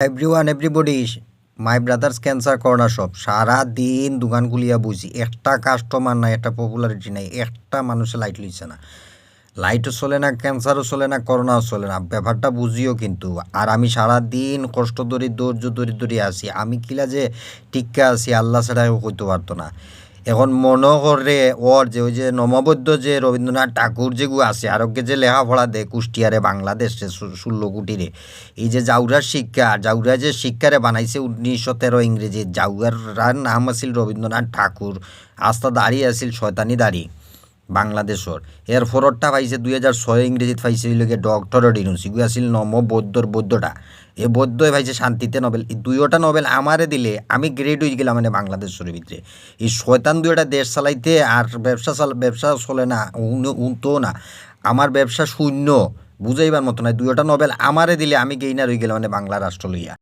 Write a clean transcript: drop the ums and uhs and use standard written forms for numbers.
Everyone everybody মাই brothers cancer corner shop সারা দিন দোকান খুলিয়া বুঝি একটা কাস্টমার নাই, একটা পপুলারিটি নাই, একটা মানুষে লাইট লইছে না, লাইটও চলে না, ক্যান্সারও চলে না, করোনাও চলে না, ব্যাপারটা বুঝিও কিন্তু। আর আমি সারা দিন কষ্ট ধরি, ধৈর্য ধরি আছি, আমি কিলা যে টিক্কা আছি আল্লাহ ছাড়া হইতে পারতো না। এখন মনে করে ওর যে ওই যে নমবৈদ্য যে রবীন্দ্রনাথ ঠাকুর যেগুলো আছে আরোগ্যে যে লেখাপড়া দেয় কুষ্টিয়ারে বাংলাদেশে 16 কোটিরে, এই যে জাউরার শিক্ষা, জাউরা যে শিক্ষারে বানাইছে 1913 ইংরেজি, জাউরার নাম আছিল রবীন্দ্রনাথ ঠাকুর, আস্থা দাঁড়িয়ে আছিল শয়তানি দাড়ি বাংলাদেশর। এর ফরটটা পাইছে 2006 ইংরেজিত পাইছে হইল গিয়ে ডক্টরেট ইউনিভার্সিটি আছিল নমবৈদ্যর বৈদ্যটা, এ বৈদ্যই ভাইছে শান্তিতে নোবেল। এই দুইটা নোবেল আমারে দিলে আমি গ্রেড হয়ে গেলাম মানে বাংলাদেশের ভিতরে। এই শয়তান দুইটা দেশ চালাইতে আর ব্যবসা চলে না, উনতো না, আমার ব্যবসা শূন্য, বুঝাইবার মতো নয়। দুইটা নোবেল আমারে দিলে আমি গেইনার হয়ে গেলাম মানে বাংলা রাষ্ট্র লইয়া।